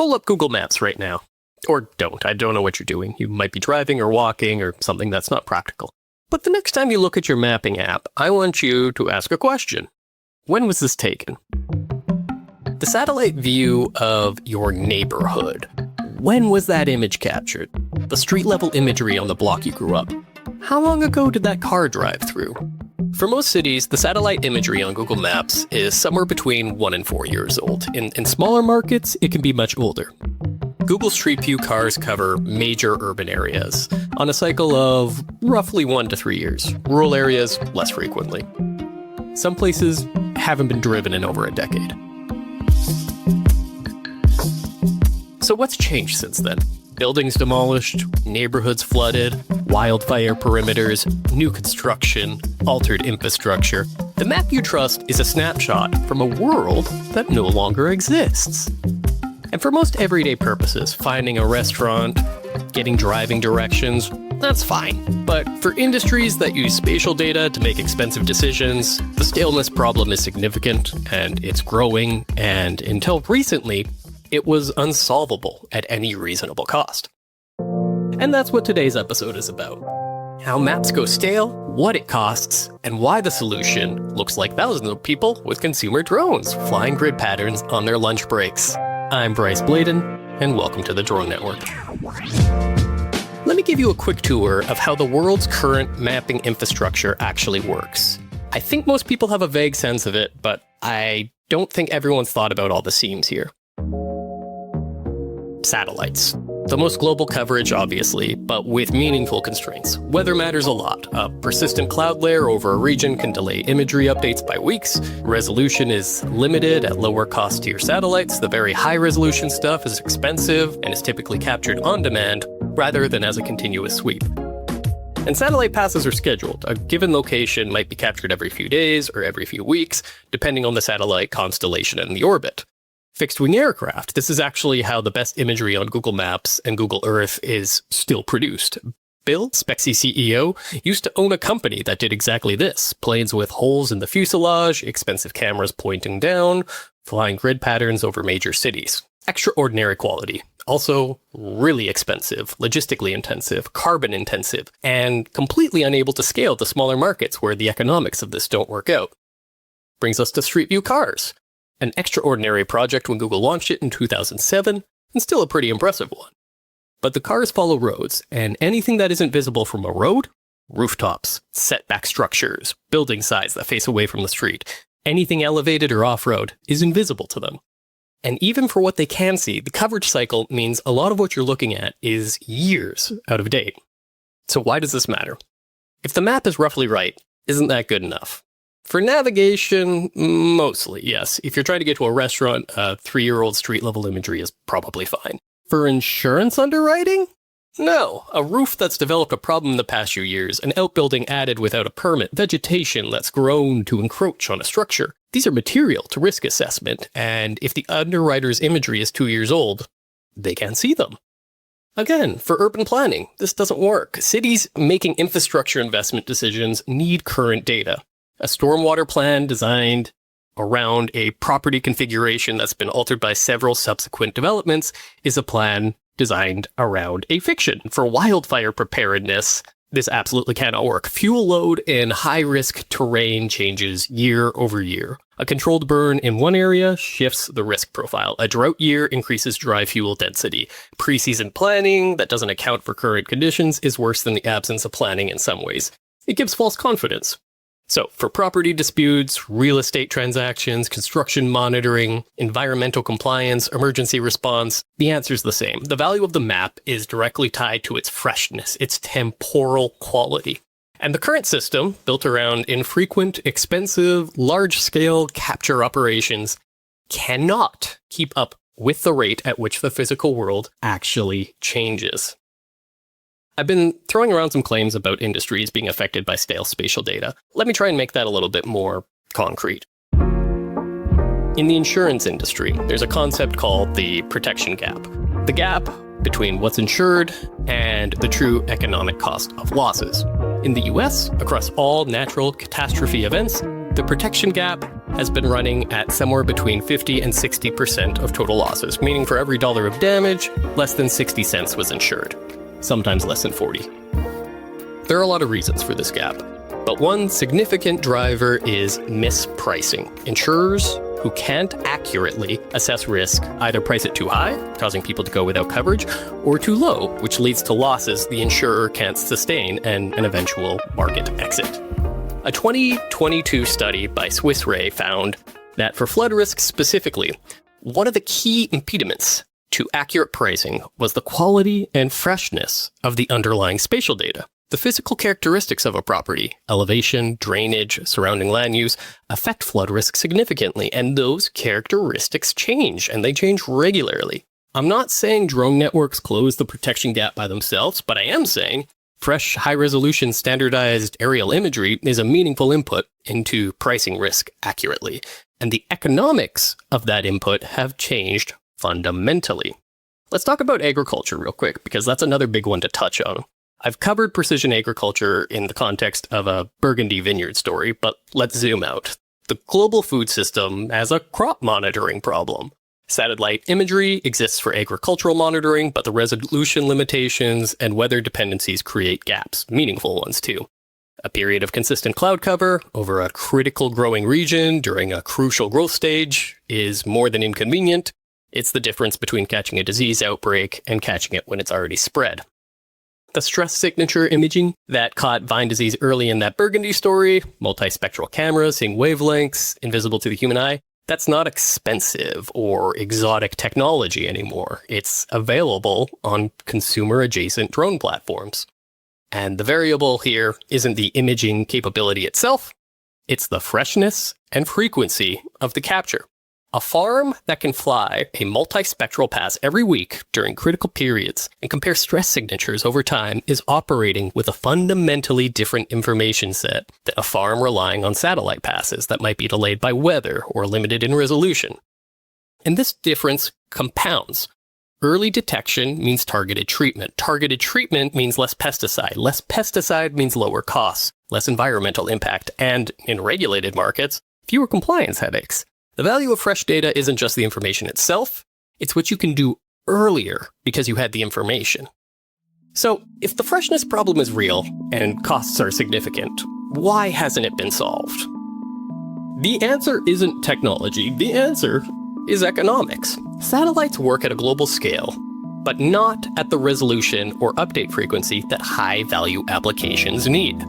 Pull up Google Maps right now. Or don't. I don't know what you're doing. You might be driving or walking or something that's not practical. But the next time you look at your mapping app, I want you to ask a question. When was this taken? The satellite view of your neighborhood. When was that image captured? The street level imagery on the block you grew up. How long ago did that car drive through? For most cities, the satellite imagery on Google Maps is somewhere between 1 and 4 years old. In smaller markets, it can be much older. Google Street View cars cover major urban areas on a cycle of roughly 1 to 3 years. Rural areas, less frequently. Some places haven't been driven in over a decade. So what's changed since then? Buildings demolished, neighborhoods flooded, wildfire perimeters, new construction, altered infrastructure. The map you trust is a snapshot from a world that no longer exists. And for most everyday purposes, finding a restaurant, getting driving directions, that's fine. But for industries that use spatial data to make expensive decisions, the staleness problem is significant, and it's growing, and until recently, it was unsolvable at any reasonable cost. And that's what today's episode is about. How maps go stale, what it costs, and why the solution looks like thousands of people with consumer drones flying grid patterns on their lunch breaks. I'm Bryce Bladen, and welcome to the Drone Network. Let me give you a quick tour of how the world's current mapping infrastructure actually works. I think most people have a vague sense of it, but I don't think everyone's thought about all the seams here. Satellites. The most global coverage, obviously, but with meaningful constraints. Weather matters a lot. A persistent cloud layer over a region can delay imagery updates by weeks. Resolution is limited at lower cost tier satellites. The very high resolution stuff is expensive and is typically captured on demand rather than as a continuous sweep. And satellite passes are scheduled. A given location might be captured every few days or every few weeks, depending on the satellite constellation and the orbit. Fixed-wing aircraft. This is actually how the best imagery on Google Maps and Google Earth is still produced. Bill, Spexy CEO, used to own a company that did exactly this. Planes with holes in the fuselage, expensive cameras pointing down, flying grid patterns over major cities. Extraordinary quality. Also really expensive, logistically intensive, carbon intensive, and completely unable to scale to smaller markets where the economics of this don't work out. Brings us to Street View cars. An extraordinary project when Google launched it in 2007, and still a pretty impressive one. But the cars follow roads, and anything that isn't visible from a road, rooftops, setback structures, building sides that face away from the street, anything elevated or off-road is invisible to them. And even for what they can see, the coverage cycle means a lot of what you're looking at is years out of date. So why does this matter? If the map is roughly right, isn't that good enough? For navigation, mostly, yes. If you're trying to get to a restaurant, 3-year-old street-level imagery is probably fine. For insurance underwriting? No. A roof that's developed a problem in the past few years, an outbuilding added without a permit, vegetation that's grown to encroach on a structure. These are material to risk assessment, and if the underwriter's imagery is 2 years old, they can't see them. Again, for urban planning, this doesn't work. Cities making infrastructure investment decisions need current data. A stormwater plan designed around a property configuration that's been altered by several subsequent developments is a plan designed around a fiction. For wildfire preparedness, this absolutely cannot work. Fuel load in high-risk terrain changes year over year. A controlled burn in one area shifts the risk profile. A drought year increases dry fuel density. Pre-season planning that doesn't account for current conditions is worse than the absence of planning in some ways. It gives false confidence. So, for property disputes, real estate transactions, construction monitoring, environmental compliance, emergency response, the answer's the same. The value of the map is directly tied to its freshness, its temporal quality. And the current system, built around infrequent, expensive, large-scale capture operations, cannot keep up with the rate at which the physical world actually changes. I've been throwing around some claims about industries being affected by stale spatial data. Let me try and make that a little bit more concrete. In the insurance industry, there's a concept called the protection gap. The gap between what's insured and the true economic cost of losses. In the US, across all natural catastrophe events, the protection gap has been running at somewhere between 50 and 60% of total losses, meaning for every dollar of damage, less than 60 cents was insured, sometimes less than 40. There are a lot of reasons for this gap, but one significant driver is mispricing. Insurers who can't accurately assess risk either price it too high, causing people to go without coverage, or too low, which leads to losses the insurer can't sustain and an eventual market exit. A 2022 study by Swiss Re found that for flood risk specifically, one of the key impediments to accurate pricing was the quality and freshness of the underlying spatial data. The physical characteristics of a property, elevation, drainage, surrounding land use, affect flood risk significantly, and those characteristics change, and they change regularly. I'm not saying drone networks close the protection gap by themselves, but I am saying fresh, high-resolution, standardized aerial imagery is a meaningful input into pricing risk accurately, and the economics of that input have changed fundamentally. Let's talk about agriculture real quick, because that's another big one to touch on. I've covered precision agriculture in the context of a Burgundy vineyard story, but let's zoom out. The global food system has a crop monitoring problem. Satellite imagery exists for agricultural monitoring, but the resolution limitations and weather dependencies create gaps, meaningful ones too. A period of consistent cloud cover over a critical growing region during a crucial growth stage is more than inconvenient. It's the difference between catching a disease outbreak and catching it when it's already spread. The stress signature imaging that caught vine disease early in that Burgundy story, multi-spectral cameras seeing wavelengths invisible to the human eye, that's not expensive or exotic technology anymore. It's available on consumer-adjacent drone platforms. And the variable here isn't the imaging capability itself, it's the freshness and frequency of the capture. A farm that can fly a multi-spectral pass every week during critical periods and compare stress signatures over time is operating with a fundamentally different information set than a farm relying on satellite passes that might be delayed by weather or limited in resolution. And this difference compounds. Early detection means targeted treatment. Targeted treatment means less pesticide. Less pesticide means lower costs, less environmental impact, and, in regulated markets, fewer compliance headaches. The value of fresh data isn't just the information itself, it's what you can do earlier because you had the information. So, if the freshness problem is real and costs are significant, why hasn't it been solved? The answer isn't technology, the answer is economics. Satellites work at a global scale, but not at the resolution or update frequency that high-value applications need.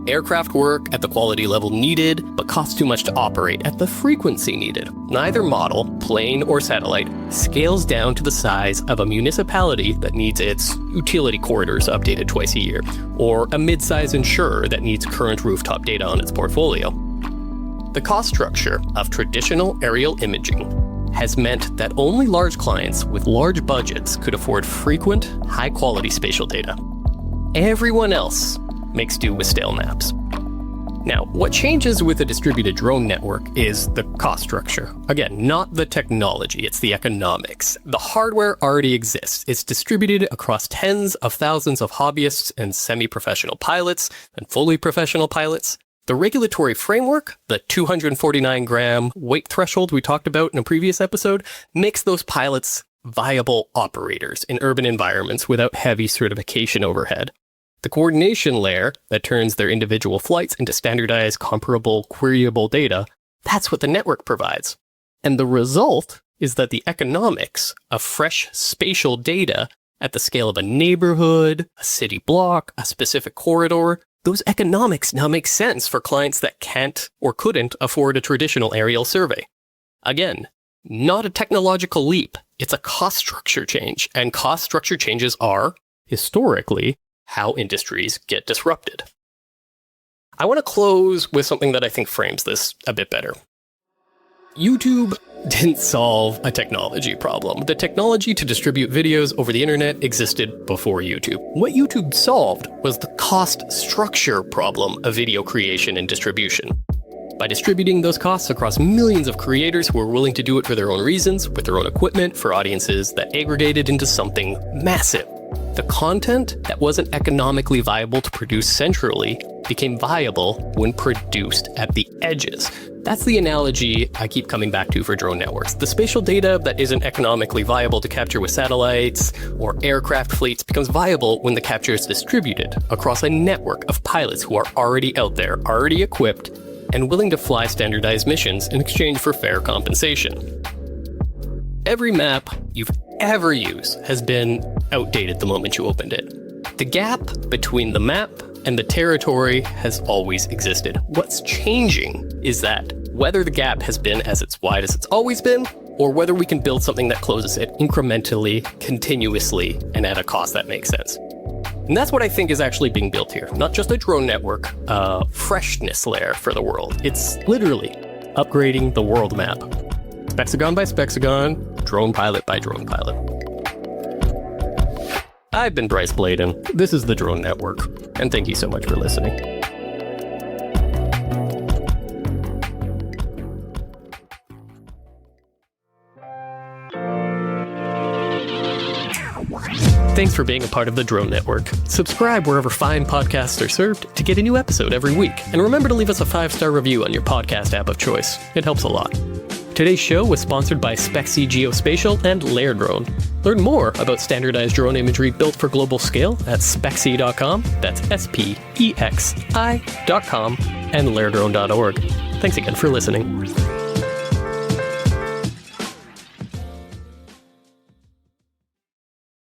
Aircraft work at the quality level needed, but cost too much to operate at the frequency needed. Neither model, plane or satellite, scales down to the size of a municipality that needs its utility corridors updated twice a year, or a mid-size insurer that needs current rooftop data on its portfolio. The cost structure of traditional aerial imaging has meant that only large clients with large budgets could afford frequent, high-quality spatial data. Everyone else makes do with stale maps. Now, what changes with a distributed drone network is the cost structure. Again, not the technology, it's the economics. The hardware already exists. It's distributed across tens of thousands of hobbyists and semi-professional pilots and fully professional pilots. The regulatory framework, the 249-gram weight threshold we talked about in a previous episode, makes those pilots viable operators in urban environments without heavy certification overhead. The coordination layer that turns their individual flights into standardized, comparable, queryable data, that's what the network provides. And the result is that the economics of fresh spatial data at the scale of a neighborhood, a city block, a specific corridor, those economics now make sense for clients that can't or couldn't afford a traditional aerial survey. Again, not a technological leap, it's a cost structure change, and cost structure changes are, historically, how industries get disrupted. I want to close with something that I think frames this a bit better. YouTube didn't solve a technology problem. The technology to distribute videos over the internet existed before YouTube. What YouTube solved was the cost structure problem of video creation and distribution. By distributing those costs across millions of creators who were willing to do it for their own reasons, with their own equipment, for audiences that aggregated into something massive. The content that wasn't economically viable to produce centrally became viable when produced at the edges. That's the analogy I keep coming back to for drone networks. The spatial data that isn't economically viable to capture with satellites or aircraft fleets becomes viable when the capture is distributed across a network of pilots who are already out there, already equipped, and willing to fly standardized missions in exchange for fair compensation. Every map you've ever used has been outdated the moment you opened it. The gap between the map and the territory has always existed. What's changing is that whether the gap has been as it's wide as it's always been, or whether we can build something that closes it incrementally, continuously, and at a cost that makes sense. And that's what I think is actually being built here. Not just a drone network, a freshness layer for the world. It's literally upgrading the world map. Spexagon by Spexagon, drone pilot by drone pilot. I've been Bryce Bladen. This is the Drone Network, and thank you so much for listening. Thanks for being a part of the Drone Network. Subscribe wherever fine podcasts are served to get a new episode every week. And remember to leave us a 5-star review on your podcast app of choice. It helps a lot. Today's show was sponsored by Spexy Geospatial and LairDrone. Learn more about standardized drone imagery built for global scale at spexy.com, that's spexi.com, and lairdrone.org. Thanks again for listening.